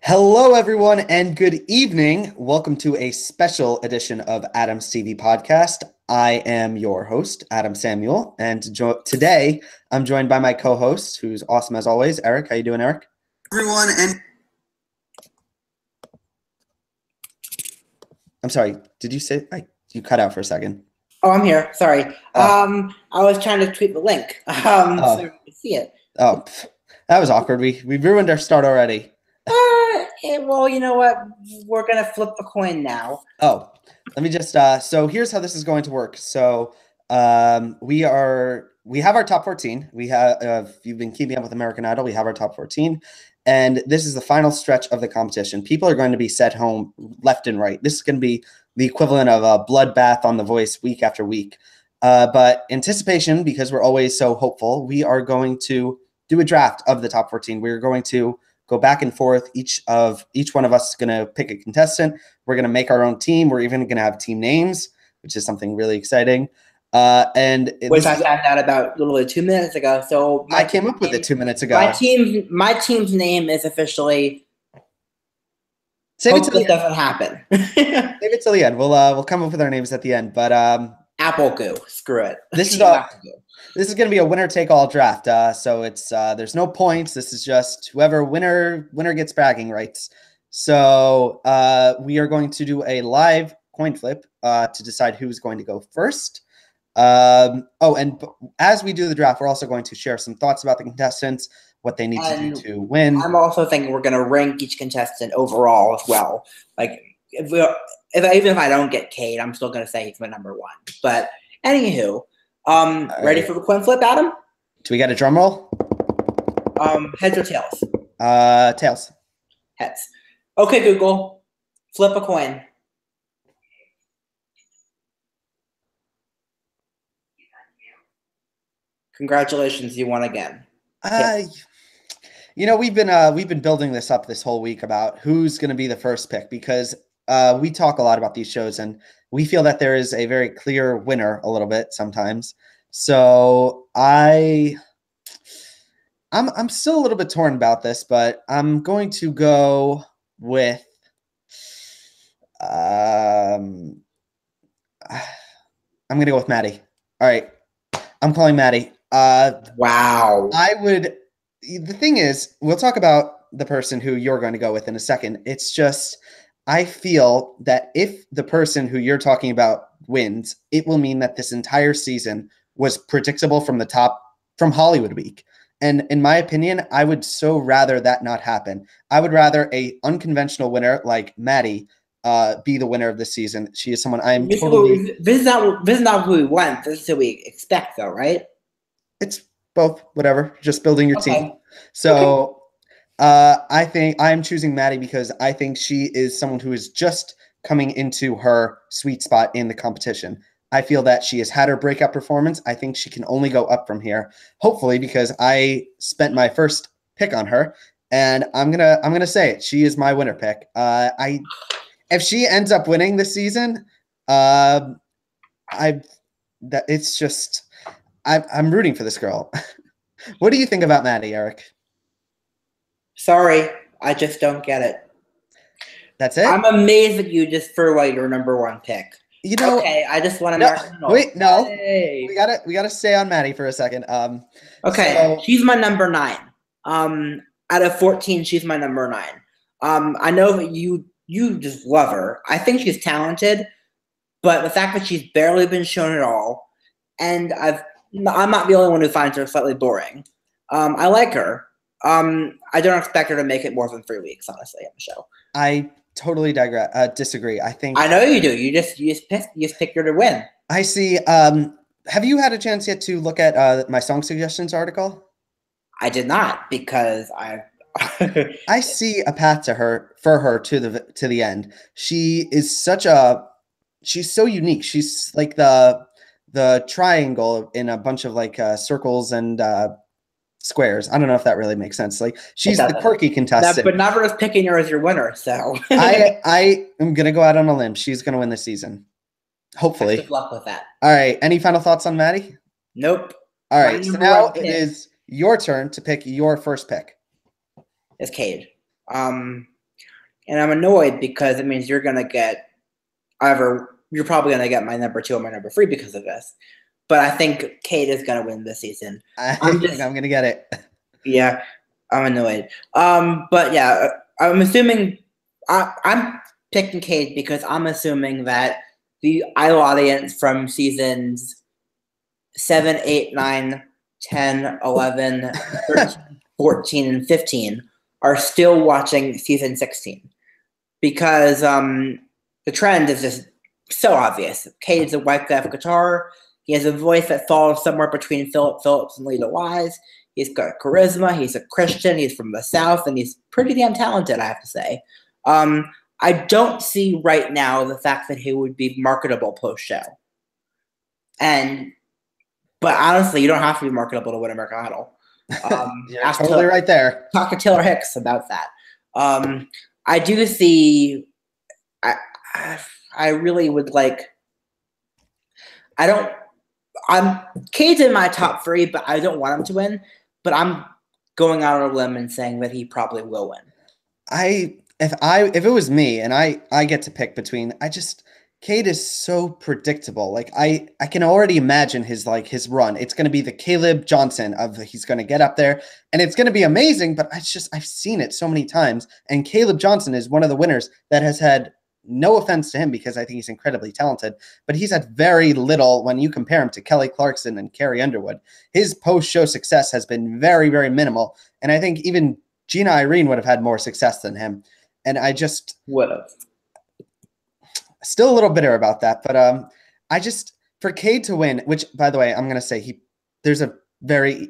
Hello, everyone, and good evening. Welcome to a special edition of Adam's TV podcast. I am your host, Adam Samuel, and today I'm joined by my co-host, who's awesome as always, Eric. How you doing, Eric? Everyone, and I'm sorry. Did you say you cut out for a second? Oh, I'm here. Sorry. Oh. I was trying to tweet the link so you can see it. Oh, that was awkward. We ruined our start already. Well, you know what? We're gonna flip a coin now. Oh, let me just so here's how this is going to work. So we have our top 14. We have if you've been keeping up with American Idol, we have our top 14. And this is the final stretch of the competition. People are going to be sent home left and right. This is going to be the equivalent of a bloodbath on The Voice week after week. But anticipation, because we're always so hopeful, we are going to do a draft of the top 14. We're going to go back and forth. Each one of us is going to pick a contestant. We're going to make our own team. We're even going to have team names, which is something really exciting. Which I found out about literally 2 minutes ago. So I came up with it 2 minutes ago. My team's name is officially. Save it till the end. Doesn't happen. Save it till the end. We'll come up with our names at the end. But Apple goo. Screw it. This is going to be a winner take all draft. So it's there's no points. This is just whoever winner gets bragging rights. So we are going to do a live coin flip to decide who's going to go first. And as we do the draft, we're also going to share some thoughts about the contestants, what they need to do to win. I'm also thinking we're going to rank each contestant overall as well. Like even if I don't get Cade, I'm still going to say he's my number one. But anywho, ready for the coin flip, Adam? Do we got a drum roll? Heads or tails? Tails. Heads. Okay, Google, flip a coin. Congratulations, you won again. We've been building this up this whole week about who's going to be the first pick because we talk a lot about these shows and we feel that there is a very clear winner a little bit sometimes. So I'm still a little bit torn about this, but I'm going to go with I'm going to go with Maddie. All right. I'm calling Maddie. Wow. The thing is, we'll talk about the person who you're going to go with in a second. It's just, I feel that if the person who you're talking about wins, it will mean that this entire season was predictable from Hollywood Week. And in my opinion, I would so rather that not happen. I would rather a unconventional winner like Maddie be the winner of this season. She is someone I'm totally. This is not who we want. This is who we expect, though, right? It's both, whatever. Just building your team. So I think I'm choosing Maddie because I think she is someone who is just coming into her sweet spot in the competition. I feel that she has had her breakout performance. I think she can only go up from here. Hopefully, because I spent my first pick on her, and I'm gonna say it. She is my winner pick. If she ends up winning this season, I'm rooting for this girl. What do you think about Maddie, Eric? Sorry, I just don't get it. That's it? I'm amazed that you just threw away your number one pick. Okay, I just want to no. Hey. We gotta stay on Maddie for a second. She's my number 9. Out of 14, she's my number 9. I know that you just love her. I think she's talented, but the fact that she's barely been shown at all, and I'm not the only one who finds her slightly boring. I like her. I don't expect her to make it more than 3 weeks, honestly, on the show. I totally disagree. I know you do. You just picked her to win. I see. Have you had a chance yet to look at my song suggestions article? I did not because I see a path to her to the end. She's so unique. She's like the triangle in a bunch of like circles and squares. I don't know if that really makes sense. Like she's the quirky contestant. But not just picking her as your winner. So I am gonna go out on a limb. She's gonna win this season. Hopefully. Good luck with that. All right. Any final thoughts on Maddie? Nope. All right. So now it is your turn to pick your first pick. It's Cade. and I'm annoyed because it means you're gonna get you're probably gonna get my number 2 and my number 3 because of this. But I think Cade is gonna win this season. I think I'm gonna get it. Yeah, I'm annoyed. But yeah, I'm assuming I'm picking Cade because I'm assuming that the idol audience from seasons 7, 8, 9, 10, 11, 13, 14, and 15 are still watching season 16 because the trend is just so obvious. Cade's a white guy guitar. He has a voice that falls somewhere between Philip Phillips and Lita Wise. He's got charisma. He's a Christian. He's from the South, and he's pretty damn talented, I have to say. I don't see right now the fact that he would be marketable post-show. But honestly, you don't have to be marketable to win American Idol. You're totally right there. Talk to Taylor Hicks about that. I do see. I really would like. Cade's in my top 3, but I don't want him to win. But I'm going out on a limb and saying that he probably will win. If it was me and I get to pick between, Cade is so predictable. Like I can already imagine his run. It's going to be the Caleb Johnson he's going to get up there and it's going to be amazing. But I've seen it so many times. And Caleb Johnson is one of the winners that has had, no offense to him because I think he's incredibly talented, but he's had very little when you compare him to Kelly Clarkson and Carrie Underwood. His post-show success has been very, very minimal. And I think even Gina Irene would have had more success than him. And I just would have. Still a little bitter about that, but for Cade to win, which by the way, I'm gonna say there's a very,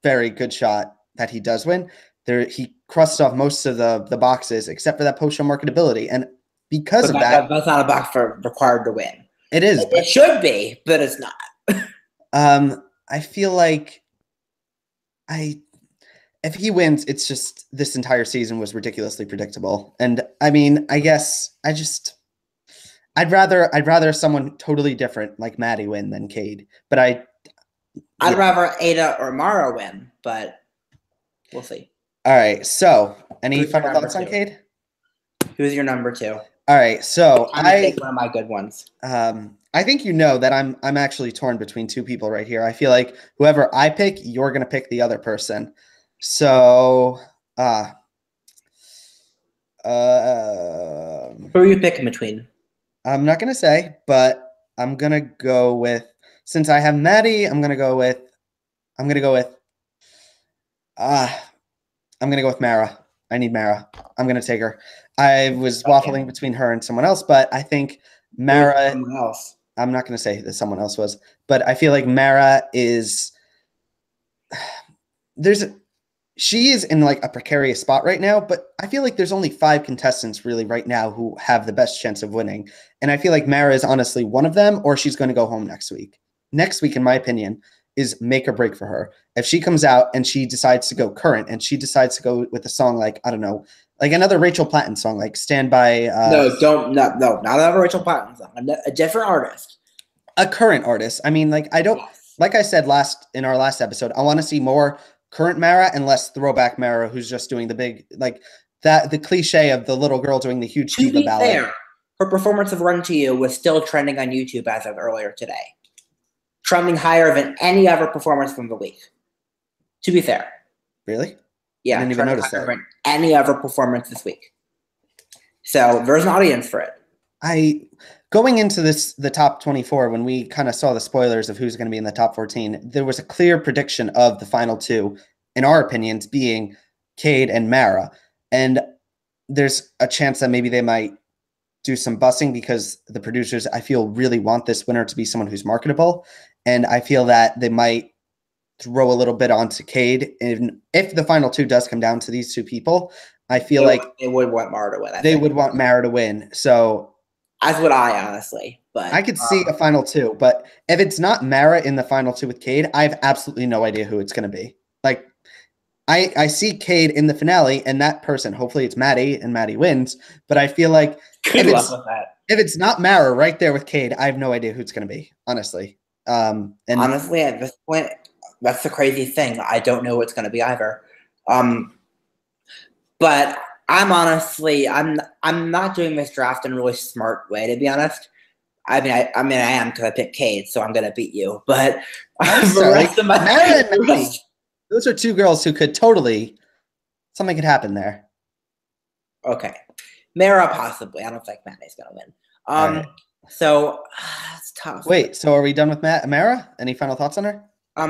very good shot that he does win. He crossed off most of the boxes except for that post-show marketability, and because of that, that's not a box required to win. It is. It should be, but it's not. I feel like if he wins, it's just this entire season was ridiculously predictable, and I mean, I guess I'd rather someone totally different like Maddie win than Cade, but I'd rather Ada or Mara win, but we'll see. All right. So, any final thoughts on Cade? Who's your number 2? All right. So take one of my good ones. I think you know that I'm actually torn between 2 people right here. I feel like whoever I pick, you're gonna pick the other person. So, who are you picking between? I'm not gonna say, but I'm gonna go with, since I have Maddie, I'm gonna go with Mara. I need Mara. I'm gonna take her. I was waffling between her and someone else, but I think Mara. Someone else. I'm not gonna say that someone else was, but I feel like Mara is. She is in like a precarious spot right now, but I feel like there's only 5 contestants really right now who have the best chance of winning. And I feel like Mara is honestly one of them, or she's going to go home next week. Next week, in my opinion, is make or break for her. If she comes out and she decides to go current and she decides to go with a song like, I don't know, like another Rachel Platten song, like Stand By. No, not another Rachel Platten song, a different artist. A current artist. I mean, like, I don't, like I said in our last episode, I want to see more current Mara and less throwback Mara, who's just doing the big, like that, the cliche of the little girl doing the huge diva ballad. Fair, her performance of Run to You was still trending on YouTube as of earlier today, trending higher than any other performance from the week. To be fair, really, yeah, I didn't even notice that. Any other performance this week, so there's an audience for it. Going into the top 24, when we kind of saw the spoilers of who's going to be in the top 14, there was a clear prediction of the final 2, in our opinions, being Cade and Mara. And there's a chance that maybe they might do some bussing because the producers, I feel, really want this winner to be someone who's marketable. And I feel that they might throw a little bit onto Cade. And if the final 2 does come down to these 2 people, I feel like they would want Mara to win. They would want Mara to win. So, as would I, honestly. But I could see a final 2, but if it's not Mara in the final 2 with Cade, I have absolutely no idea who it's going to be. Like, I see Cade in the finale, and that person, hopefully it's Maddie, and Maddie wins. But I feel like if it's not Mara right there with Cade, I have no idea who it's going to be, honestly. And honestly, at this point, that's the crazy thing. I don't know who it's going to be either. But I'm not doing this draft in a really smart way, to be honest. I am because I picked Cade, so I'm gonna beat you. But the rest of Mara and Maddie, those are two girls who could totally something could happen there. Okay, Mara possibly. I don't think Maddie's gonna win. Right. So it's tough. Wait, so are we done with Mara? Any final thoughts on her?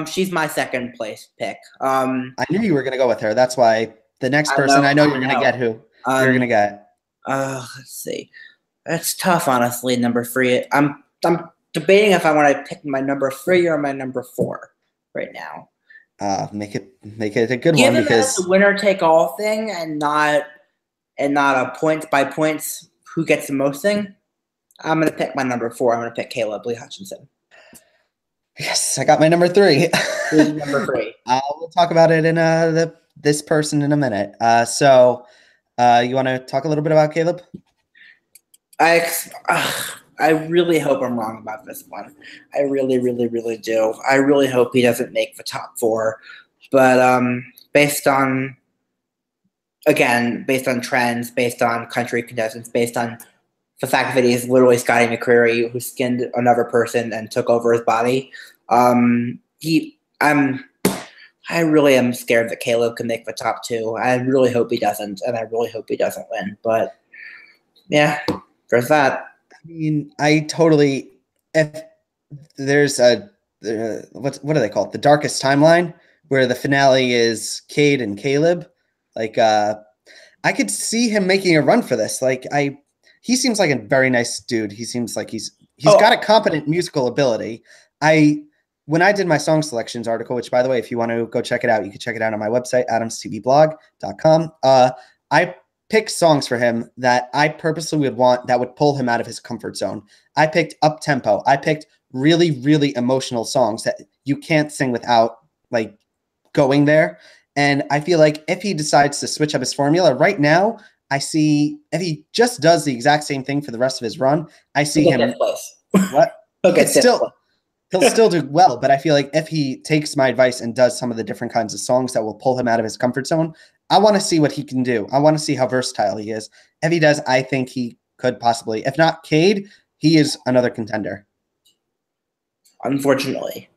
She's my second place pick. I knew you were gonna go with her. That's why the next person I know you're gonna get who you're gonna get. Let's see. It's tough, honestly. Number 3. I'm debating if I want to pick my number 3 or my number 4 right now. Make it a good one because it's a winner take all thing and not a points by points who gets the most thing. I'm gonna pick my number 4. I'm gonna pick Caleb Lee Hutchinson. Yes, I got my number 3. Who's number 3? We'll talk about it in this person in a minute. So you want to talk a little bit about Caleb? I really hope I'm wrong about this one. I really, really, really do. I really hope he doesn't make the top 4. But based on trends, based on country contestants, based on the fact that he's literally Scotty McCreery who skinned another person and took over his body, I really am scared that Caleb can make the top 2. I really hope he doesn't, and I really hope he doesn't win. But yeah, there's that. I mean, if there's what do they call it? The darkest timeline, where the finale is Cade and Caleb. Like, I could see him making a run for this. Like, he seems like a very nice dude. He seems like he's got a competent musical ability. When I did my song selections article, which, by the way, if you want to go check it out, you can check it out on my website, adamstvblog.com. I picked songs for him that I purposely would want that would pull him out of his comfort zone. I picked up-tempo. I picked really, really emotional songs that you can't sing without like going there. And I feel like if he decides to switch up his formula right now, I see if he just does the exact same thing for the rest of his run, I see him. What? Okay, He'll still do well, but I feel like if he takes my advice and does some of the different kinds of songs that will pull him out of his comfort zone, I want to see what he can do. I want to see how versatile he is. If he does, I think he could possibly, if not Cade, he is another contender. Unfortunately,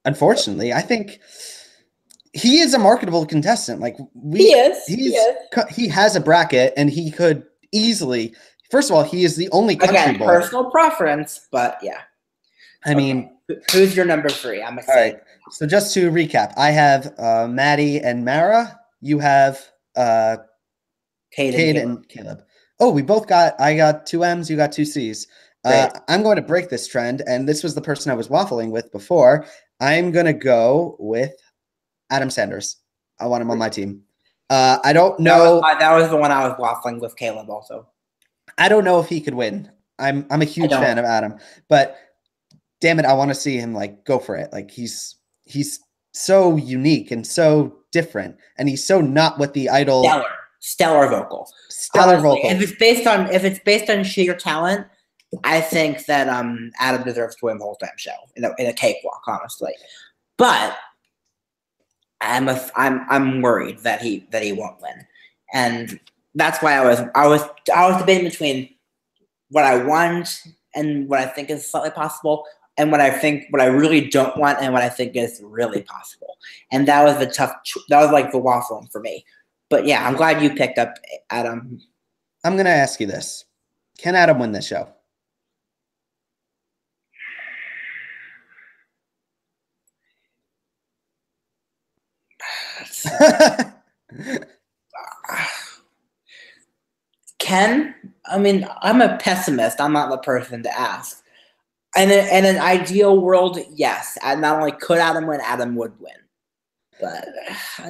I think he is a marketable contestant. Like he has a bracket, and he could easily. First of all, he is the only country boy. Personal preference, but yeah. I mean, who's your number 3? I'm excited. All right. So just to recap, I have Maddie and Mara. You have Cade and Caleb. Oh, I got 2 M's, you got 2 C's. I'm going to break this trend, and this was the person I was waffling with before. I'm going to go with Adam Sanders. I want him on my team. I don't know. That was the one I was waffling with Caleb also. I don't know if he could win. I'm a huge fan of Adam, but damn it, I want to see him like go for it. Like he's so unique and so different, and he's so not what the idol. Stellar vocal. If it's based on sheer talent, I think that Adam deserves to win the whole damn show in a cakewalk, honestly. But I'm worried that he won't win, and that's why I was debating between what I want and what I think is slightly possible, and what I really don't want, and what I think is really possible. And that was that was like the waffling for me. But yeah, I'm glad you picked up Adam. I'm going to ask you this. Can Adam win this show? I mean, I'm a pessimist. I'm not the person to ask. And in an ideal world, yes. And not only could Adam win, Adam would win. But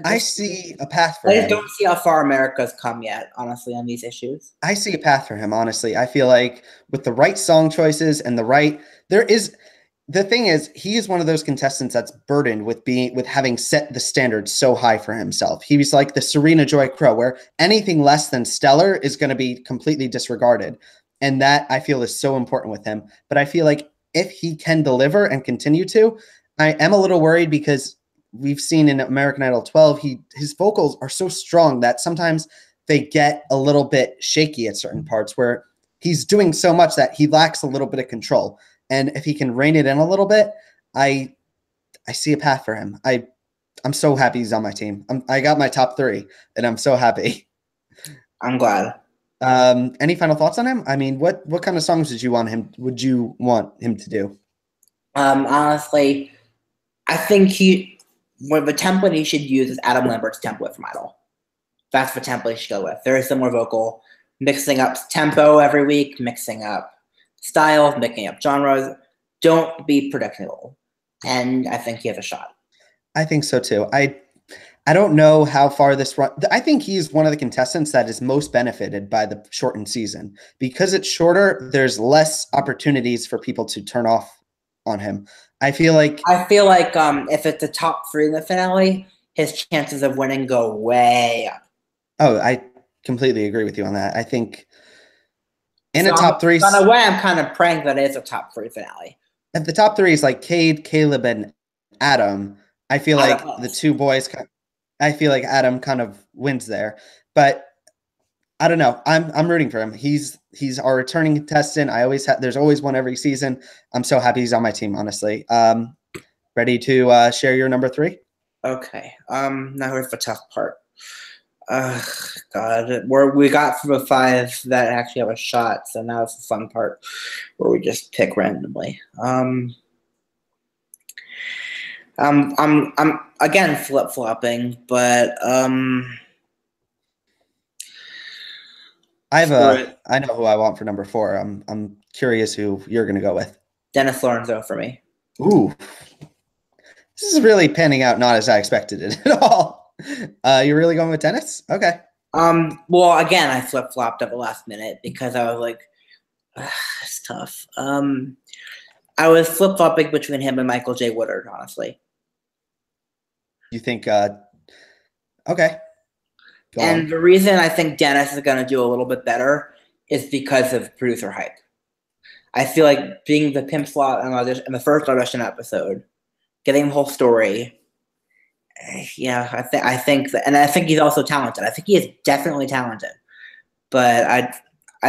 I see a path for him. I just don't see how far America's come yet, honestly, on these issues. I see a path for him, honestly. I feel like with the right song choices and the thing is, he is one of those contestants that's burdened with having set the standard so high for himself. He was like the Serena Joy Crow, where anything less than stellar is going to be completely disregarded. And that I feel is so important with him. But I feel like if he can deliver and continue to, I am a little worried because we've seen in American Idol 12, his vocals are so strong that sometimes they get a little bit shaky at certain parts where he's doing so much that he lacks a little bit of control. And if he can rein it in a little bit, I see a path for him. I'm so happy he's on my team. I got my top 3, and I'm so happy. I'm glad. Any final thoughts on him? I mean, what kind of songs would you want him to do? Honestly, I think the template he should use is Adam Lambert's template from Idol. That's the template he should go with. Very similar vocal, mixing up tempo every week, mixing up styles, mixing up genres. Don't be predictable. And I think he has a shot. I think so too. I don't know how far this run. I think he's one of the contestants that is most benefited by the shortened season. Because it's shorter, there's less opportunities for people to turn off on him. I feel like if it's the top 3 in the finale, his chances of winning go way up. Oh, I completely agree with you on that. I think in a top 3, in a way, I'm kind of praying that it is a top 3 finale. If the top 3 is like Cade, Caleb, and Adam, I feel like the 2 boys. I feel like Adam kind of wins there, but I don't know. I'm rooting for him. He's our returning contestant. There's always one every season. I'm so happy he's on my team. Honestly, ready to share your number 3? Okay. Now here's the tough part. God, we got through the 5 that actually have a shot, so now it's the fun part where we just pick randomly. I'm again flip-flopping, but I know who I want for number 4. I'm curious who you're going to go with. Dennis Lorenzo for me. Ooh, this is really panning out not as I expected it at all. You're really going with Dennis? Okay. Well, again, I flip-flopped at the last minute because I was like, it's tough. I was flip-flopping between him and Michael J. Woodard, honestly. You think, okay. And the reason I think Dennis is going to do a little bit better is because of producer hype. I feel like being the pimp slot in the first audition episode, getting the whole story. Yeah, I think that, and I think he's also talented. I think he is definitely talented, but I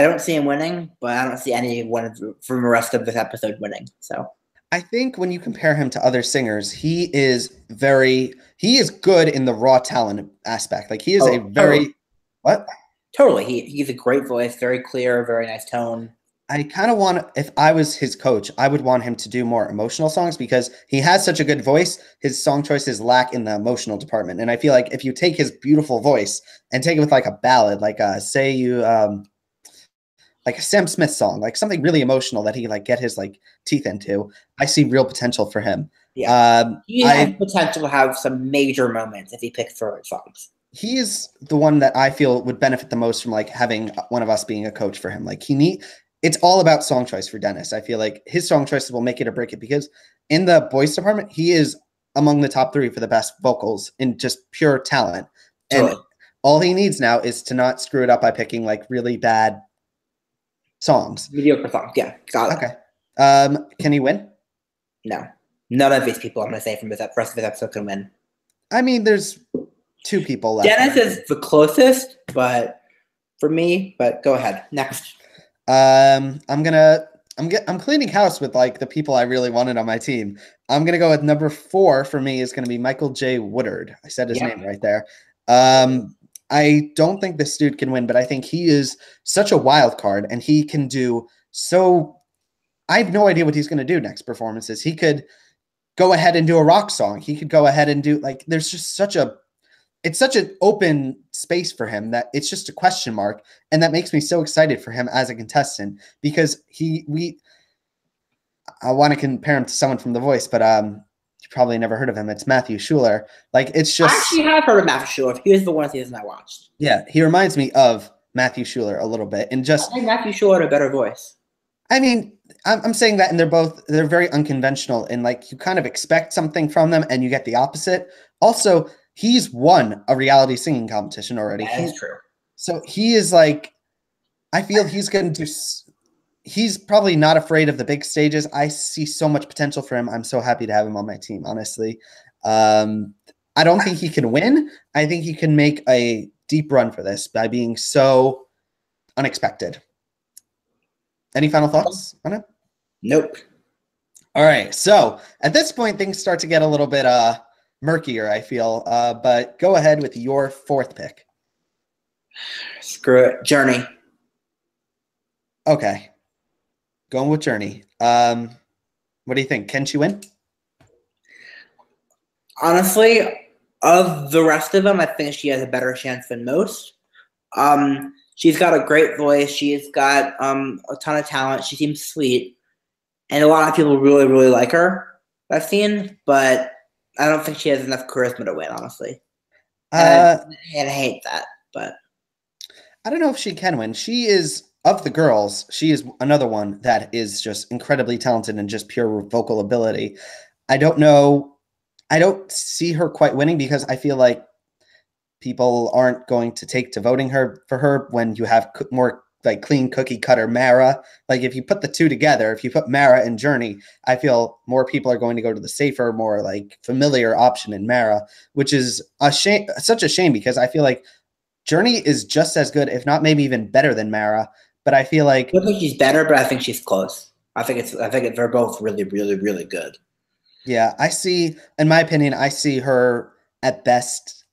don't see him winning. But I don't see anyone from the rest of this episode winning. So I think when you compare him to other singers, he is good in the raw talent aspect. Like he is Totally. He's a great voice, very clear, very nice tone. I kind of want, if I was his coach, I would want him to do more emotional songs because he has such a good voice. His song choices lack in the emotional department. And I feel like if you take his beautiful voice and take it with like a ballad, like like a Sam Smith song, like something really emotional that he like get his like teeth into, I see real potential for him. Yeah. He has potential to have some major moments if he picks the right songs. He is the one that I feel would benefit the most from like having one of us being a coach for him. Like it's all about song choice for Dennis. I feel like his song choices will make it or break it because in the boys department, he is among the top 3 for the best vocals in just pure talent. And all he needs now is to not screw it up by picking like really bad songs. Mediocre songs. Yeah. Got it. Okay. Can he win? No. None of these people I'm going to say from the rest of this episode can win. I mean, there's 2 people left. Dennis is the closest, but for me, but go ahead. Next. I'm cleaning house with like the people I really wanted on my team. I'm gonna go with number 4 for me is gonna be Michael J. Woodard. I said his name right there. I don't think this dude can win, but I think he is such a wild card and he can do so. I have no idea what he's gonna do next performances. He could go ahead and do a rock song. He could go ahead and do like there's just it's such an open space for him that it's just a question mark. And that makes me so excited for him as a contestant because I want to compare him to someone from The Voice, but you probably never heard of him. It's Matthew Schuler. Like it's just. I actually have heard of Matthew Schuler. He was the one season I watched. Yeah. He reminds me of Matthew Schuler a little bit and just. I think Matthew Schuler had a better voice. I mean, I'm saying that and they're very unconventional and like you kind of expect something from them and you get the opposite. Also, he's won a reality singing competition already. That's true. So he is like, I feel he's going to do, he's probably not afraid of the big stages. I see so much potential for him. I'm so happy to have him on my team, honestly. I don't think he can win. I think he can make a deep run for this by being so unexpected. Any final thoughts on it? Nope. All right. So at this point, things start to get a little bit murkier, I feel. But go ahead with your fourth pick. Screw it. Journey. Okay. Going with Journey. What do you think? Can she win? Honestly, of the rest of them, I think she has a better chance than most. She's got a great voice. She's got a ton of talent. She seems sweet, and a lot of people really, really like her. I've seen, but I don't think she has enough charisma to win, honestly. And I hate that, but I don't know if she can win. She is, of the girls, she is another one that is just incredibly talented and just pure vocal ability. I don't know. I don't see her quite winning because I feel like people aren't going to take to voting her for her when you have more like clean cookie cutter Mara. Like if you put the two together, if you put Mara and Journey, I feel more people are going to go to the safer, more like familiar option in Mara, which is a shame, such a shame because I feel like Journey is just as good, if not maybe even better than Mara. But I feel like I don't think she's better, but I think she's close. I think they're both really, really, really good. yeah, I see, in my opinion, I see her at best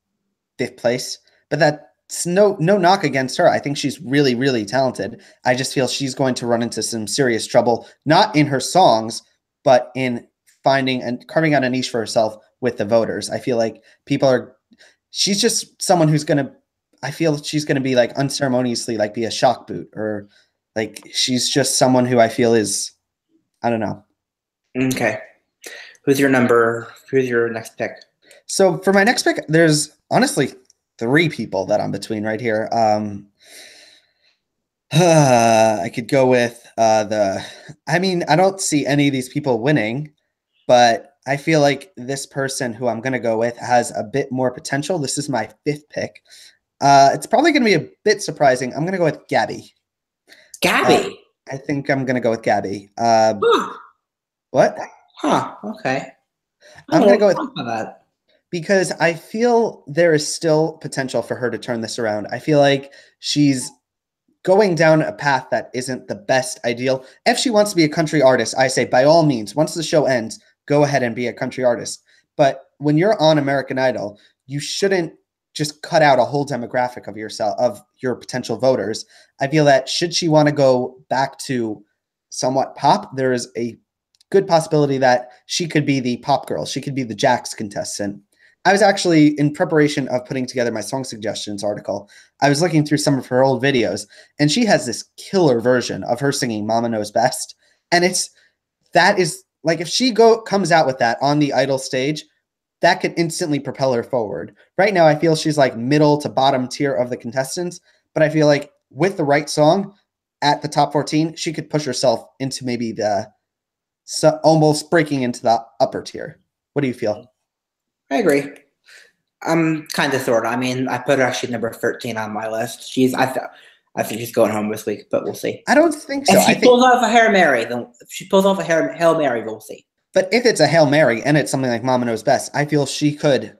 fifth place, but that's no knock against her. I think she's really, really talented. I just feel she's going to run into some serious trouble, not in her songs, but in finding and carving out a niche for herself with the voters. I feel like she's just someone who's going to, I feel she's going to be like unceremoniously like be a shock boot, or like she's just someone who I feel is, I don't know. Okay. Who's your next pick? So for my next pick, there's honestly three people that I'm between right here. I could go with I mean, I don't see any of these people winning, but I feel like this person who I'm going to go with has a bit more potential. This is my fifth pick. It's probably going to be a bit surprising. I'm going to go with Gabby. Gabby. I think I'm going to go with Gabby. Huh. What? Huh. Okay. I'm going to go with that because I feel there is still potential for her to turn this around. I feel like she's going down a path that isn't the best ideal. If she wants to be a country artist, I say by all means, once the show ends, go ahead and be a country artist. But when you're on American Idol, you shouldn't just cut out a whole demographic of yourself, of your potential voters. I feel that should she want to go back to somewhat pop, there is a good possibility that she could be the pop girl. She could be the Jax contestant. I was actually in preparation of putting together my song suggestions article. I was looking through some of her old videos, and she has this killer version of her singing Mama Knows Best. And that is like if she comes out with that on the Idol stage, that could instantly propel her forward. Right now, I feel she's like middle to bottom tier of the contestants, but I feel like with the right song at the top 14, she could push herself into maybe almost breaking into the upper tier. What do you feel? I agree. I'm kind of sort of. I mean, I put her actually number 13 on my list. I think she's going home this week, but we'll see. I don't think so. If she pulls off a Hail Mary, we'll see. But if it's a Hail Mary and it's something like Mama Knows Best, I feel she could.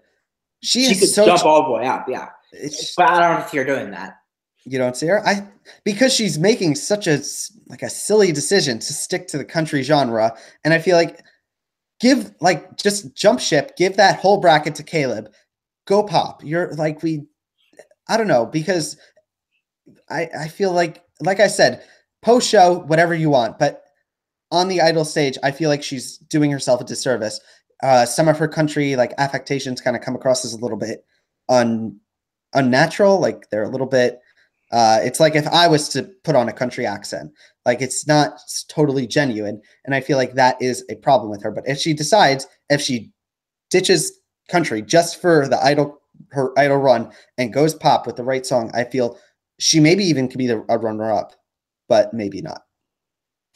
She could jump all the way up, yeah. But I don't see her doing that. You don't see her? Because she's making such a silly decision to stick to the country genre, and I feel like just jump ship, give that whole bracket to Caleb, go pop. You're like I don't know, because I feel like I said, post show, whatever you want, but on the Idol stage, I feel like she's doing herself a disservice. Some of her country affectations kind of come across as a little bit unnatural. Like they're a little bit. It's like if I was to put on a country accent, like it's not totally genuine, and I feel like that is a problem with her. But if she ditches country just for her Idol run and goes pop with the right song, I feel she maybe even could be a runner-up, but maybe not.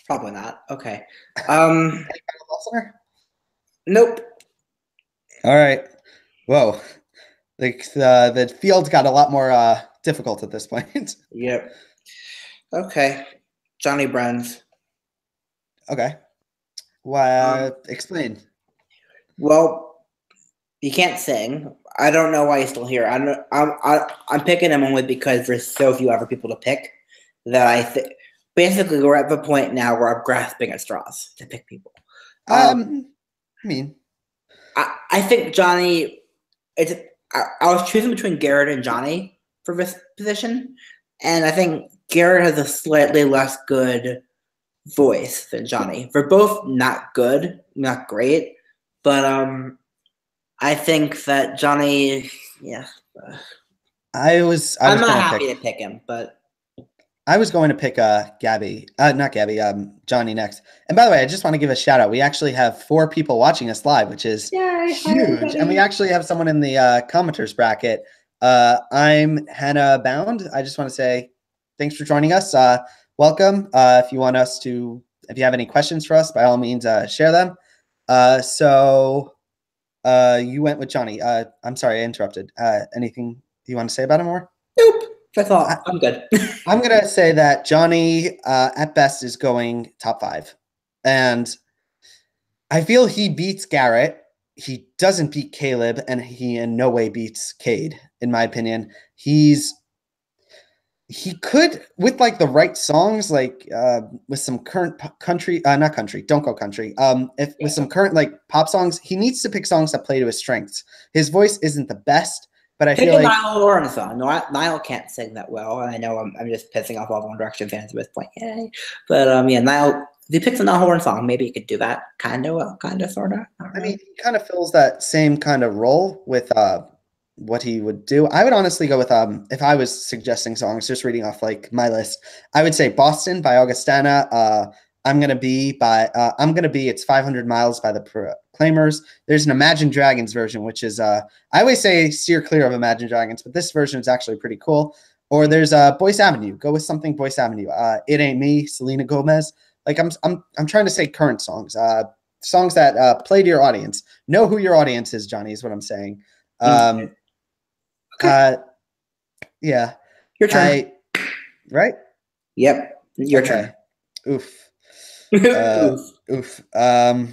Probably not. Okay. Nope. All right. Whoa. The field got a lot more difficult at this point. Yep. Okay. Johnny Bruns. Okay. Why? Explain. Well, he can't sing. I don't know why he's still here. I'm picking him only because there's so few other people to pick that I think basically we're at the point now where I'm grasping at straws to pick people. I mean, I think Johnny. I was choosing between Garrett and Johnny for this position, and I think Garrett has a slightly less good voice than Johnny. They're both not good, not great, but I think that Johnny, yeah. I'm not happy to pick him, but I was going to pick Gabby, not Gabby, Johnny next. And by the way, I just want to give a shout out. We actually have 4 people watching us live, which is huge. And we actually have someone in the commenters bracket. I'm Hannah Bound. I just want to say thanks for joining us. Welcome. If you have any questions for us, by all means, share them. So you went with Johnny. I'm sorry, I interrupted. Anything you want to say about him more? Nope. That's all. I'm good. I'm going to say that Johnny, at best, is going top 5. And I feel he beats Garrett. He doesn't beat Caleb, and he in no way beats Cade, in my opinion. He could, with like the right songs, like with some current country, not country, don't go country. With some current like pop songs, he needs to pick songs that play to his strengths. His voice isn't the best, but I feel like Niall Horan song. No, Niall can't sing that well, and I know I'm just pissing off all the One Direction fans at this point. Yay! But yeah, Niall. If he picks a Niall Horan song, maybe he could do that kind of well, kind of sort of. I mean, he kind of fills that same kind of role with what he would do. I would honestly go with if I was suggesting songs, just reading off like my list, I would say Boston by Augustana. I'm gonna be it's 500 Miles by the Proclaimers. There's an Imagine Dragons version, which is I always say steer clear of Imagine Dragons, but this version is actually pretty cool. Or there's Boyce Avenue. Go with something Boyce Avenue. It Ain't Me, Selena Gomez. Like I'm trying to say current songs. Songs that play to your audience. Know who your audience is, Johnny, is what I'm saying. Okay. Yeah. Your turn. Right? Yep. Your turn. Oof. Oof. All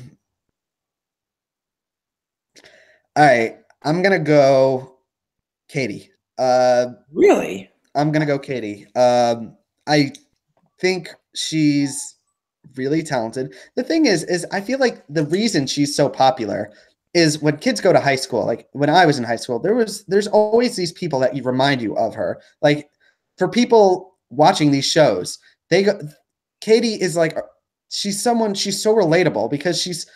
right. I'm going to go Katie. Really? I'm going to go Katie. I think she's really talented. The thing is I feel like the reason she's so popular is when kids go to high school, like when I was in high school, there's always these people that you remind you of her. Like for people watching these shows, Katie is like, she's so relatable because she's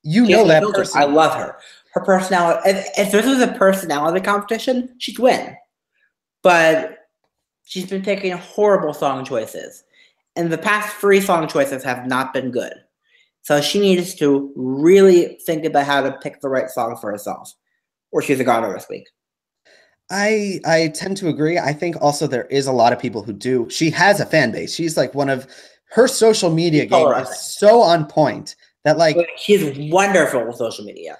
that person. I love her. Her personality, if this was a personality competition, she'd win. But she's been picking horrible song choices. And the past 3 song choices have not been good. So she needs to really think about how to pick the right song for herself. Or she's a goner this week. I tend to agree. I think also there is a lot of people who do. She has a fan base. She's like one of her social media game is so on point that like she's wonderful with social media.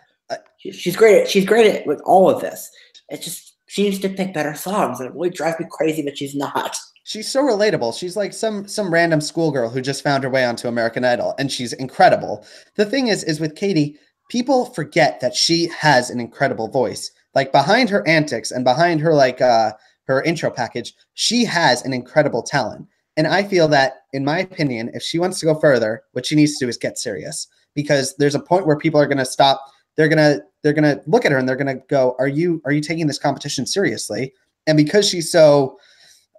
She's great. She's great at with all of this. It's just she needs to pick better songs, and it really drives me crazy that she's not. She's so relatable. She's like some random schoolgirl who just found her way onto American Idol, and she's incredible. The thing is with Katie, people forget that she has an incredible voice. Like behind her antics and behind her like her intro package, she has an incredible talent. And I feel that, in my opinion, if she wants to go further, what she needs to do is get serious, because there's a point where people are going to stop. They're going to look at her and they're going to go, are you taking this competition seriously? And because she's so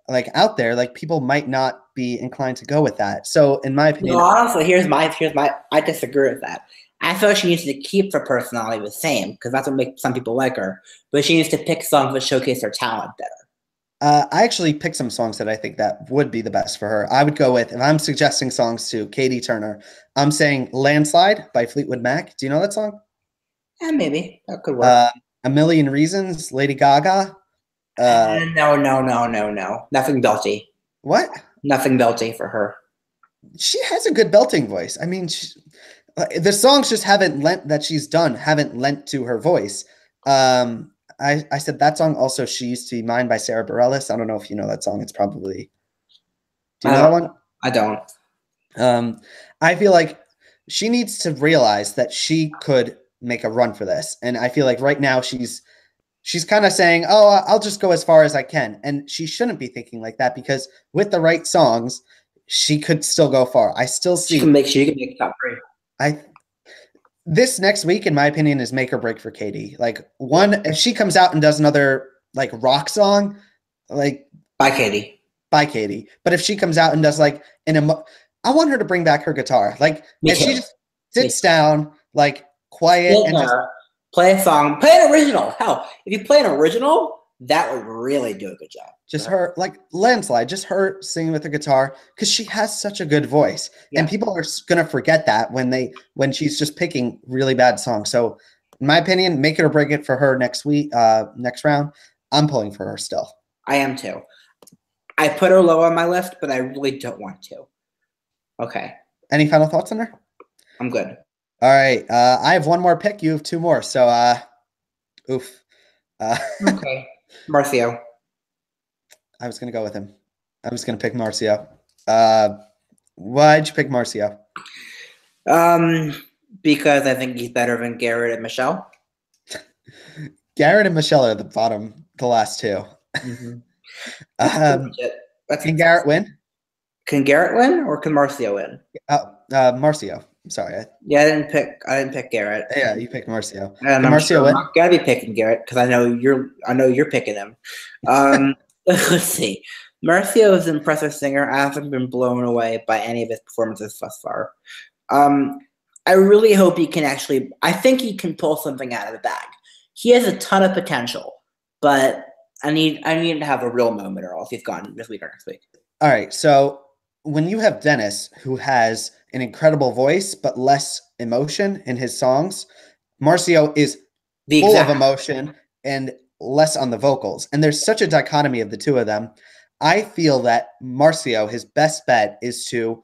like out there, like people might not be inclined to go with that. So in my opinion, no, honestly, here's my I disagree with that. I feel like she needs to keep her personality the same, because that's what makes some people like her. But she needs to pick songs that showcase her talent better. I actually picked some songs that I think that would be the best for her. I would go with, if I'm suggesting songs to Katie Turner, I'm saying Landslide by Fleetwood Mac. Do you know that song? Yeah, maybe. That could work. A Million Reasons, Lady Gaga. No. Nothing belty. What? Nothing belty for her. She has a good belting voice. I mean, the songs just haven't lent to her voice. I said that song also, She Used to Be Mine by Sarah Bareilles. I don't know if you know that song. It's probably, do you know that one? I don't. I feel like she needs to realize that she could make a run for this. And I feel like right now she's she's kind of saying, "Oh, I'll just go as far as I can," and she shouldn't be thinking like that because with the right songs, she could still go far. I still see. She can make top three. I This next week, in my opinion, is make or break for Katie. Like Yeah. one, if she comes out and does another like rock song, like Bye, Katie. by Katie. But if she comes out and does like I want her to bring back her guitar. Like Me if she too. just sits down, like quiet Sit and just there, play a song, play an original. Hell, if you play an original, that would really do a good job. her like landslide, just her singing with her guitar because she has such a good voice, Yeah. and people are gonna forget that when she's just picking really bad songs. So, in my opinion, make it or break it for her next week, next round. I'm pulling for her still. I am too. I put her low on my list, but I really don't want to. Okay. Any final thoughts on her? I'm good. All right. I have one more pick. You have two more. So, oof. Okay. Marcio. I was going to go with him. I was going to pick Marcio. Why'd you pick Marcio? Because I think he's better than Garrett and Michelle. Garrett and Michelle are the bottom, the last two. Mm-hmm. Can Garrett win? Can Garrett win or can Marcio win? Marcio. I'm sorry. Yeah, I didn't pick Garrett. Yeah, you picked Marcio. And Can Marcio win? I'm gotta be picking Garrett because I know you're picking him. Let's see. Marcio is an impressive singer. I haven't been blown away by any of his performances thus far. I really hope he can actually. I think he can pull something out of the bag. He has a ton of potential, but I need him to have a real moment, or else he's gone this week or next week. All right. So when you have Dennis, who has an incredible voice but less emotion in his songs, Marcio is full of emotion and less on the vocals. And there's such a dichotomy of the two of them. I feel that Marcio, his best bet is to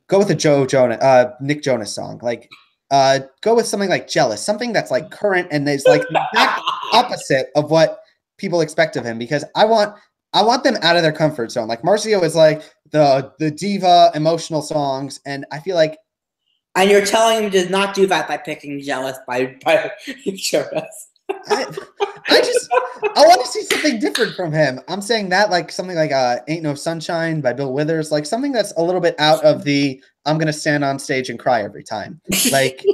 go with a Nick Jonas song. Like, go with something like Jealous, something that's like current and is like the exact opposite of what people expect of him, because I want them out of their comfort zone. Like Marcio is like the diva emotional songs, and I feel like. And you're telling him to not do that by picking Jealous by Nick Jonas. I want to see something different from him. I'm saying that like something like Ain't No Sunshine by Bill Withers, like something that's a little bit out of the I'm going to stand on stage and cry every time. Like,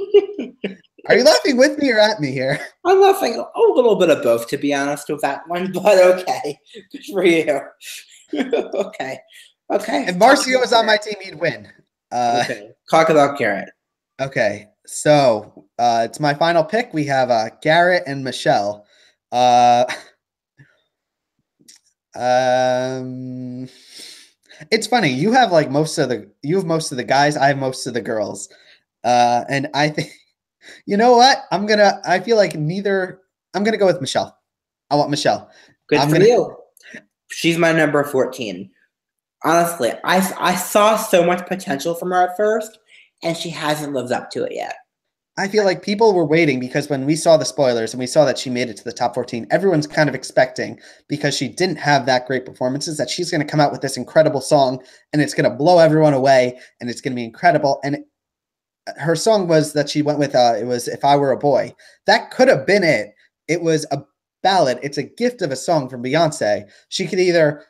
are you laughing with me or at me here? I'm laughing a little bit of both, to be honest with that one, but okay. Good for you. Okay. If Marcio was on my team, he'd win. Okay. Talk about Garrett. Okay. So it's my final pick. We have Garrett and Michelle. It's funny. You have most of the guys. I have most of the girls. And I think, you know what? I'm going to go with Michelle. I want Michelle. Good for you. She's my number 14. Honestly, I saw so much potential from her at first, and she hasn't lived up to it yet. I feel like people were waiting because when we saw the spoilers and we saw that she made it to the top 14, everyone's kind of expecting, because she didn't have that great performances, that she's going to come out with this incredible song and it's going to blow everyone away and it's going to be incredible. And her song was that she went with, it was If I Were a Boy. That could have been it. It was a ballad. It's a gift of a song from Beyonce. She could either,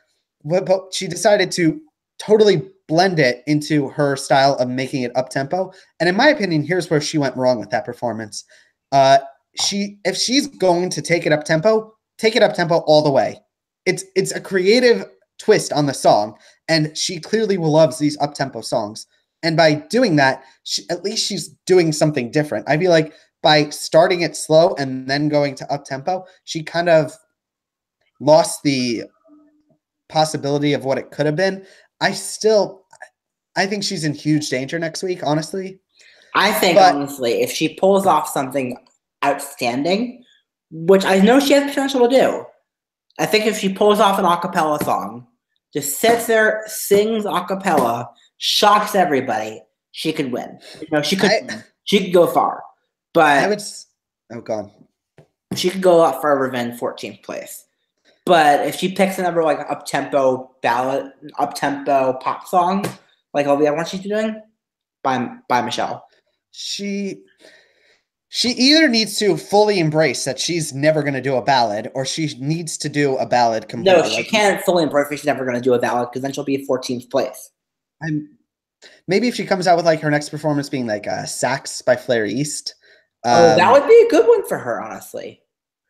but she decided to totally blend it into her style of making it up-tempo. And in my opinion, here's where she went wrong with that performance. If she's going to take it up-tempo all the way. It's a creative twist on the song, and she clearly loves these up-tempo songs. And by doing that, at least she's doing something different. I feel like by starting it slow and then going to up-tempo, she kind of lost the possibility of what it could have been. I think she's in huge danger next week, honestly. Honestly, if she pulls off something outstanding, which I know she has potential to do, I think if she pulls off an a cappella song, just sits there, sings a cappella, shocks everybody, she could win. She could go far. But God. She could go a lot further than 14th place. But if she picks another up-tempo ballad, up-tempo pop song, like all the other ones she's doing, by Michelle. She either needs to fully embrace that she's never going to do a ballad, or she needs to do a ballad No, completely. she Like, can't fully embrace it. She's never going to do a ballad because then she'll be 14th place. I'm maybe if she comes out with like her next performance being like Sax by Flair East. Oh, that would be a good one for her, honestly.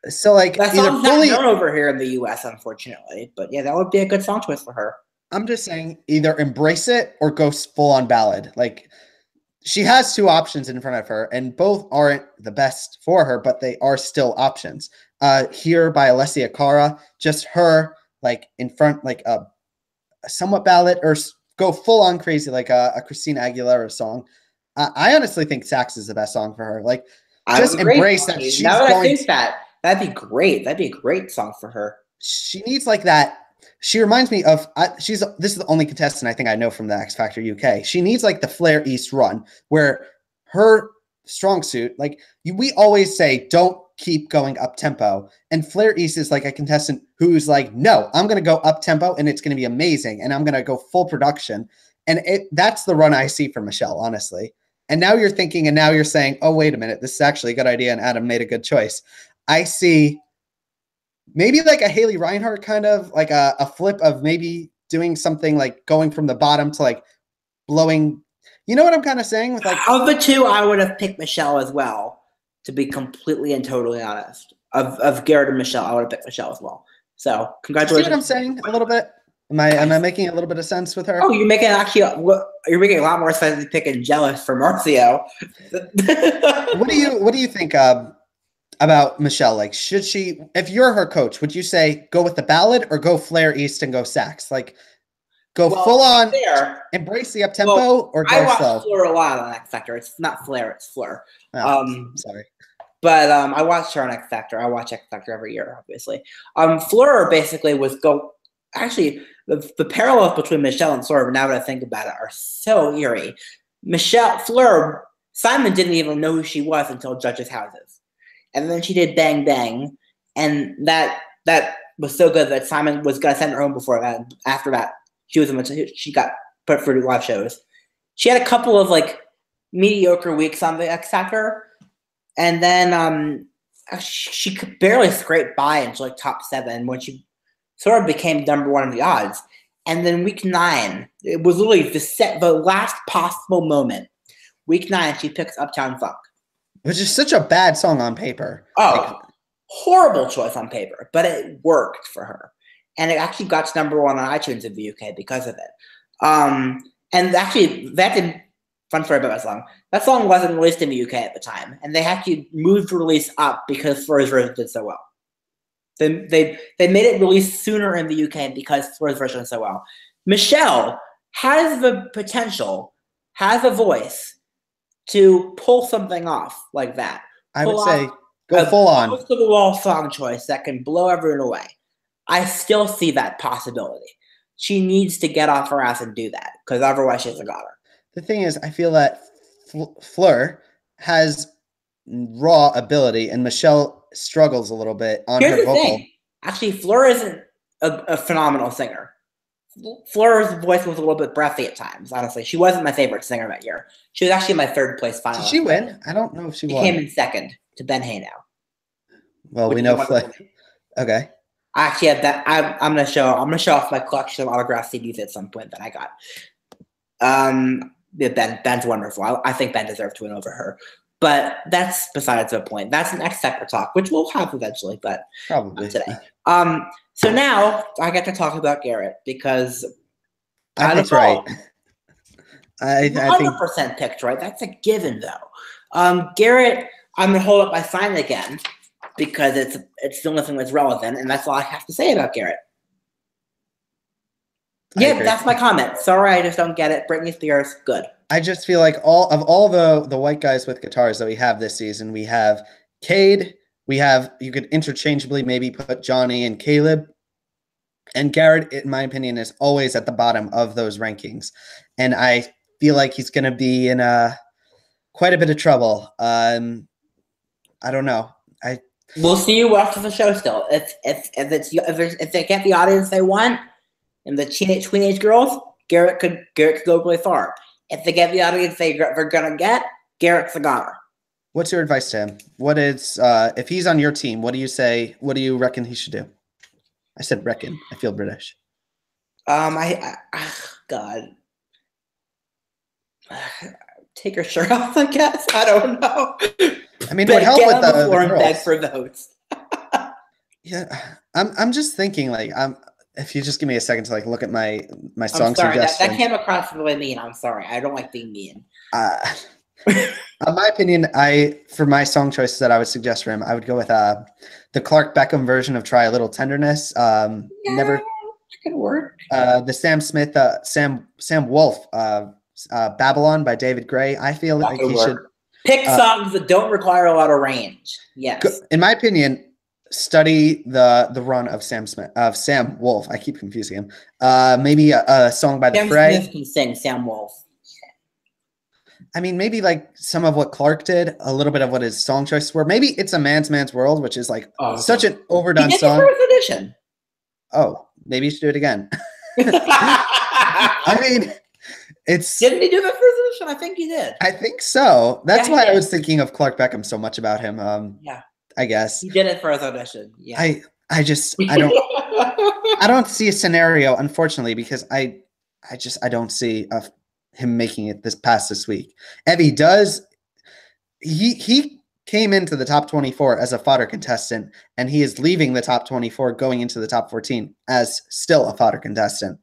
So like That either song's fully, not known over here in the U.S., unfortunately. But yeah, that would be a good song choice for her. I'm just saying either embrace it or go full on ballad. Like she has two options in front of her, and both aren't the best for her, but they are still options. Here by Alessia Cara, just her like in front, like a somewhat ballad, or go full on crazy like a Christina Aguilera song. I honestly think Sax is the best song for her. Like, I would just agree. embrace that she's Now that I going. think that, that'd be great. That'd be a great song for her. She needs like that. She reminds me of this is the only contestant I think I know from the X Factor UK. She needs like the Flair East run where her strong suit, like we always say, don't keep going up tempo. And Flair East is like a contestant who's like, no, I'm going to go up tempo and it's going to be amazing. And I'm going to go full production. And that's the run I see for Michelle, honestly. And now you're thinking, and now you're saying, oh, wait a minute, this is actually a good idea. And Adam made a good choice. I see maybe like a Haley Reinhart kind of like a flip of maybe doing something like going from the bottom to like blowing. You know what I'm kind of saying with like of the two, I would have picked Michelle as well, to be completely and totally honest. Of Garrett and Michelle, I would have picked Michelle as well. So congratulations. See what I'm saying a little bit? Am I making a little bit of sense with her? Oh, you're making a lot more sense than picking Jealous for Marcio. What do you think about Michelle? Like, should she, if you're her coach, would you say go with the ballad or go Flair East and go Sax? Like, go full on, embrace the up tempo, or go I watch slow? Fleur a lot on X Factor. It's not Flair, it's Fleur. Sorry. But I watched her on X Factor. I watch X Factor every year, obviously. Fleur basically was actually the parallels between Michelle and Fleur, now that I think about it, are so eerie. Fleur, Simon didn't even know who she was until Judges' Houses. And then she did Bang Bang, and that was so good that Simon was going to send her home before that. After that, she got put for live shows. She had a couple of like mediocre weeks on the X Factor, and then she could barely scrape by into like top 7 when she sort of became #1 in the odds. And then week 9, it was literally the last possible moment. Week 9, she picks Uptown Funk, which is such a bad song on paper. Oh, horrible choice on paper, but it worked for her. And it actually got to #1 on iTunes in the UK because of it. And actually, fun story about that song. That song wasn't released in the UK at the time, and they actually moved the release up because Fleur's version did so well. They made it released sooner in the UK because Fleur's version did so well. Michelle has the potential, has a voice to pull something off like that. I would say go full on. Close to the wall song choice that can blow everyone away. I still see that possibility. She needs to get off her ass and do that, because otherwise she hasn't got her. The thing is, I feel that Fleur has raw ability, and Michelle struggles a little bit on her vocal. Thing. Actually, Fleur isn't a phenomenal singer. Fleur's voice was a little bit breathy at times, honestly. She wasn't my favorite singer that year. She was actually my 3rd place finalist. Did she win? I don't know if she won. She came in 2nd to Ben Hay now. Well, we know Fleur. Okay. I actually have that. I'm gonna show off my collection of autographed CDs at some point that I got. Ben's wonderful. I think Ben deserved to win over her. But that's besides the point. That's an X Factor talk, which we'll have eventually, but probably not today. So now I get to talk about Garrett because that's right. I 100% picked right. That's a given, though. Garrett, I'm gonna hold up my sign again because it's the only thing that's relevant, and that's all I have to say about Garrett. Yeah, that's my comment. Sorry, I just don't get it. Britney Spears, good. I just feel like all the white guys with guitars that we have this season, we have Cade, you could interchangeably maybe put Johnny and Caleb, and Garrett, in my opinion, is always at the bottom of those rankings, and I feel like he's going to be in quite a bit of trouble. I don't know. We'll see you after the show. Still, if they get the audience they want, and the teenage girls, Garrett could go really far. If they get the audience they're gonna get, Garrett's the goner. What's your advice to him? What is if he's on your team? What do you say? What do you reckon he should do? I said reckon. I feel British. God, take her shirt off. I guess I don't know. I mean, it would help with the floor and girls. beg for votes. Yeah, I'm just thinking like if you just give me a second to like look at my song suggestions. That came across really mean. I'm sorry. I don't like being mean. In my opinion, for my song choices that I would suggest for him, I would go with the Clark Beckham version of "Try a Little Tenderness." Never could work. The Sam Smith, Sam Wolf, "Babylon" by David Gray. I feel like he should pick songs that don't require a lot of range. Yes, in my opinion. Study the run of Sam Wolf. I keep confusing him. Maybe a song by the Fray. Sam Smith can sing Sam Wolf. I mean, maybe like some of what Clark did, a little bit of what his song choices were. Maybe It's a Man's World, which is like such an overdone song. First edition. Oh, maybe you should do it again. I mean, didn't he do the first edition? I think he did. I think so. That's why I was thinking of Clark Beckham so much about him. Yeah. I guess he did it for his audition. Yeah. I don't see a scenario, unfortunately, because I don't see him making it this week. Evie does. He came into the top 24 as a fodder contestant, and he is leaving the top 24, going into the top 14 as still a fodder contestant.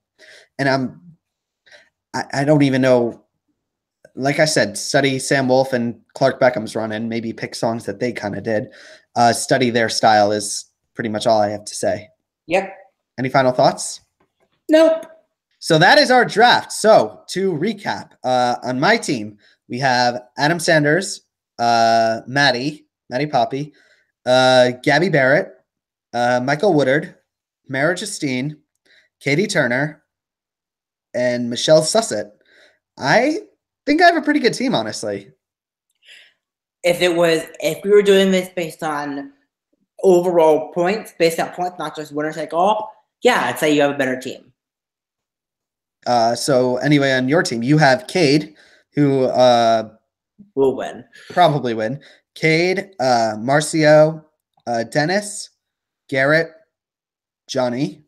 And I don't even know. Like I said, study Sam Wolf and Clark Beckham's run and maybe pick songs that they kind of did. Study their style is pretty much all I have to say. Yep. Any final thoughts? Nope. So that is our draft. So to recap, on my team, we have Adam Sanders, Maddie Poppy, Gabby Barrett, Michael Woodard, Mara Justine, Katie Turner, and Michelle Susset. I think I have a pretty good team, honestly. If we were doing this based on overall points, not just winner take all, yeah, I'd say you have a better team. So anyway, on your team, you have Cade, who will win. Probably win. Cade, Marcio, Dennis, Garrett, Journey,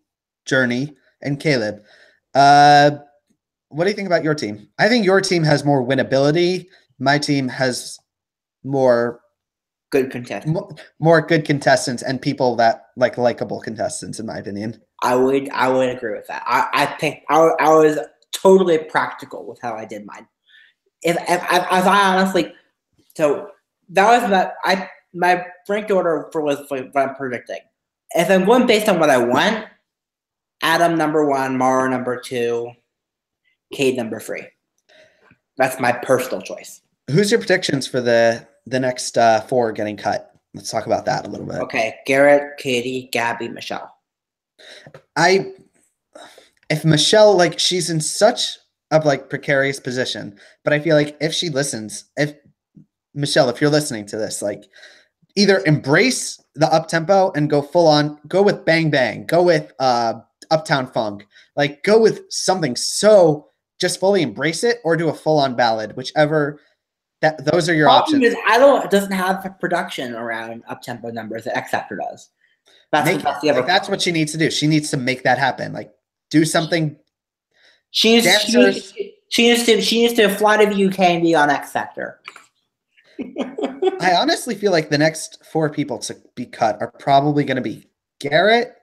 and Caleb. What do you think about your team? I think your team has more winnability. My team has more good contestants. More good contestants and people that like likable contestants, in my opinion. I would agree with that. I think I was totally practical with how I did mine. If I honestly, so that was my ranked order for what I'm predicting. If I'm going based on what I want, Adam number 1, Mara number 2, Cade number 3. That's my personal choice. Who's your predictions for the next 4 getting cut? Let's talk about that a little bit. Okay, Garrett, Katie, Gabby, Michelle. If Michelle, like, she's in such a like precarious position, but I feel like if she listens, if Michelle, if you're listening to this, like, either embrace the up tempo and go full on, go with Bang Bang, go with Uptown Funk, like go with something so just fully embrace it, or do a full on ballad, whichever. Those are your options. It doesn't have a production around up tempo numbers that X Factor does. That's what she needs to do. She needs to make that happen. Like, do something. She needs to fly to the UK and be on X Factor. I honestly feel like the next 4 people to be cut are probably going to be Garrett,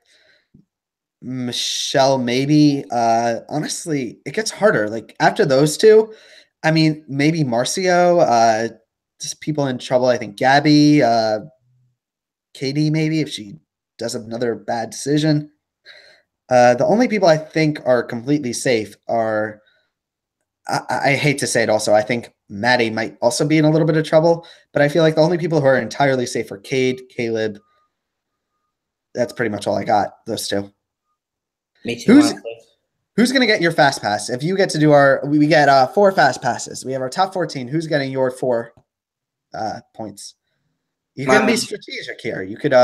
Michelle, maybe. Honestly, it gets harder. Like, after those 2, I mean, maybe Marcio, just people in trouble. I think Gabby, Katie, maybe, if she does another bad decision. The only people I think are completely safe are, I hate to say it also, I think Maddie might also be in a little bit of trouble, but I feel like the only people who are entirely safe are Cade, Caleb. That's pretty much all I got, those 2. Me too. Who's going to get your fast pass? If you get to do we get 4 fast passes. We have our top 14. Who's getting your 4 points? You can be strategic here. You could,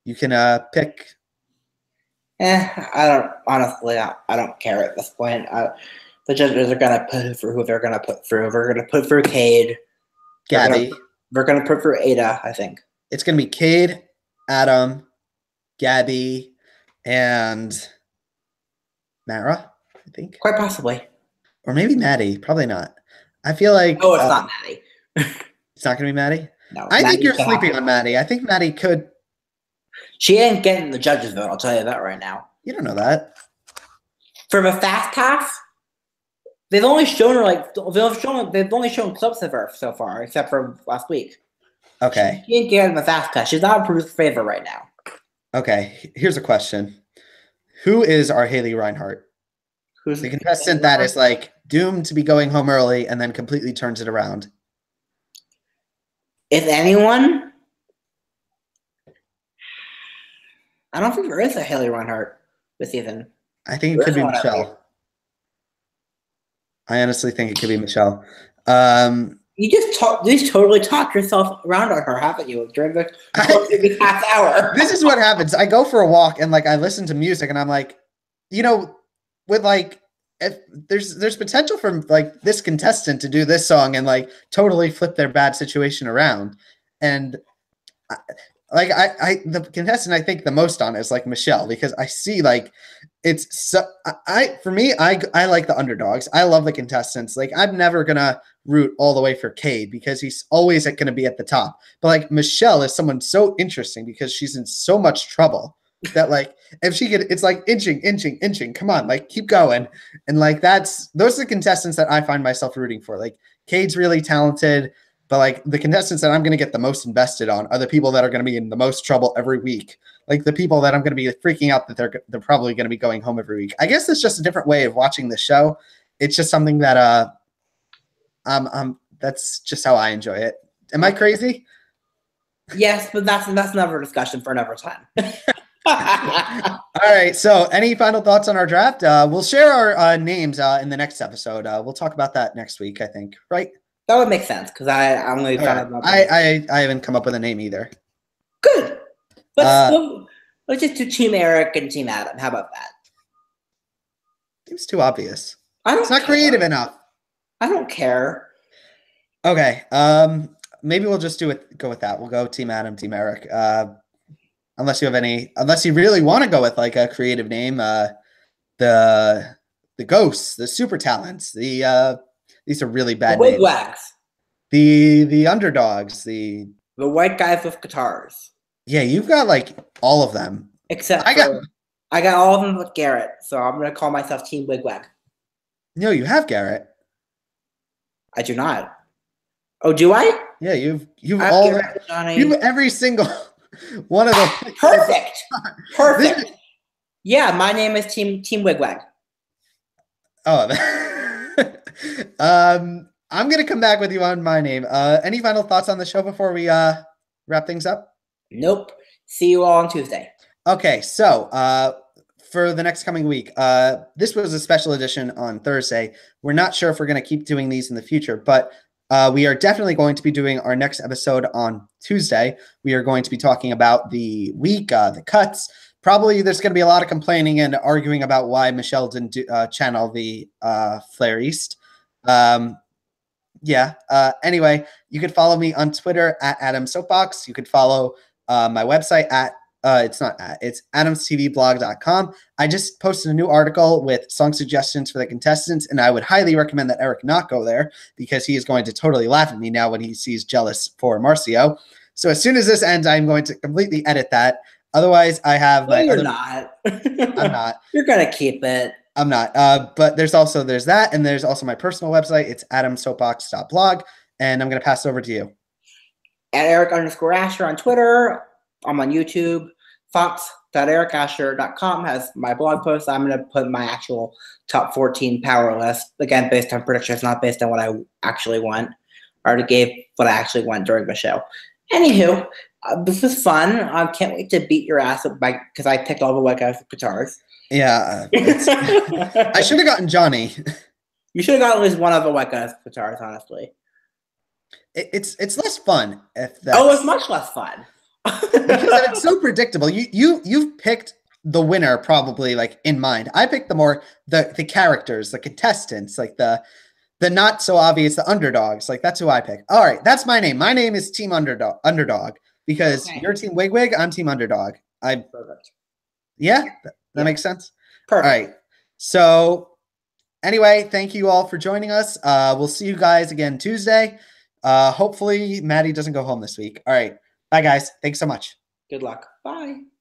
you can pick. I don't care at this point. The judges are going to put for who they're going to put through. We're going to put through Cade. Gabby. We're gonna prefer Ada, I think. It's gonna be Cade, Adam, Gabby, and Mara, I think. Quite possibly. Or maybe Maddie. Probably not. I feel like Oh, it's not Maddie. it's not gonna be Maddie. No, I think you're sleeping on Maddie. I think Maddie could. She ain't getting the judges' vote. I'll tell you that right now. You don't know that. For the fast pass, they've only shown her they've only shown clips of her so far, except for last week. Okay. She ain't getting the fast pass. She's not a Bruce's favorite right now. Okay. Here's a question: who is our Haley Reinhart? Who's the contestant that is like doomed to be going home early and then completely turns it around? If anyone, I don't think there is a Haley Reinhart this season. I think it could be Michelle. I honestly think it could be Michelle. You just totally talked yourself around on her, haven't you? During the half hour. This is what happens. I go for a walk and like I listen to music and I'm like, with like if there's potential for like this contestant to do this song and like totally flip their bad situation around. And the contestant I think the most on is like Michelle, because I see like it's so for me, I like the underdogs. I love the contestants. Like I'm never gonna root all the way for Cade because he's always gonna be at the top. But like Michelle is someone so interesting because she's in so much trouble that like if she could, it's like inching. Come on, like keep going. And like those are the contestants that I find myself rooting for. Like Cade's really talented. But like the contestants that I'm going to get the most invested on are the people that are going to be in the most trouble every week. Like the people that I'm going to be freaking out that they're probably going to be going home every week. I guess it's just a different way of watching the show. It's just something that that's just how I enjoy it. Am I crazy? Yes, but that's another discussion for another time. All right. So any final thoughts on our draft? We'll share our names in the next episode. We'll talk about that next week, I think. Right? That would make sense because I'm going to find out about that. I haven't come up with a name either. Good. Let's just do Team Eric and Team Adam. How about that? Seems too obvious. It's not creative enough. I don't care. Okay. Maybe we'll just go with that. We'll go Team Adam, Team Eric. Unless you really want to go with like a creative name, the ghosts, the super talents, these are really bad names. Wigwags. The underdogs, the white guys with guitars. Yeah, you've got like all of them. Except I got all of them with Garrett, so I'm gonna call myself Team Wigwag. No, you have Garrett. I do not. Oh, do I? Yeah, you've all Garrett, you every single one of them. Perfect. Yeah, my name is Team Wigwag. Oh. I'm gonna come back with you on my name. Any final thoughts on the show before we wrap things up? Nope. See you all on Tuesday. Okay, so for the next coming week, this was a special edition on Thursday. We're not sure if we're gonna keep doing these in the future, but we are definitely going to be doing our next episode on Tuesday. We are going to be talking about the week, the cuts. Probably there's going to be a lot of complaining and arguing about why Michelle didn't channel the Flare East. Anyway, you could follow me on Twitter at Adam Soapbox. You could follow my website it's adamstvblog.com. I just posted a new article with song suggestions for the contestants, and I would highly recommend that Eric not go there because he is going to totally laugh at me now when he sees Jealous for Marcio. So as soon as this ends, I'm going to completely edit that. Otherwise, I have my You're not. I'm not. You're going to keep it. I'm not. But there's that, and there's also my personal website. It's adamsoapbox.blog, and I'm going to pass it over to you. At Eric_Ascher on Twitter. I'm on YouTube. Fox.ericasher.com has my blog post. I'm going to put my actual top 14 power list, again, based on predictions, not based on what I actually want. I already gave what I actually want during the show. Anywho, this was fun. I can't wait to beat your ass up because I picked all the white guys with guitars. Yeah. I should have gotten Johnny. You should have gotten at least one of the white guys with guitars, honestly. It's less fun. It's much less fun. Because it's so predictable. You've picked the winner probably like in mind. I picked the characters, the contestants, like the the not so obvious, the underdogs. Like that's who I pick. All right, that's my name. My name is Team Underdog because you're Team Wigwig, I'm Team Underdog. Perfect. Yeah, that makes sense. Perfect. All right. So anyway, thank you all for joining us. We'll see you guys again Tuesday. Hopefully Maddie doesn't go home this week. All right. Bye guys. Thanks so much. Good luck. Bye.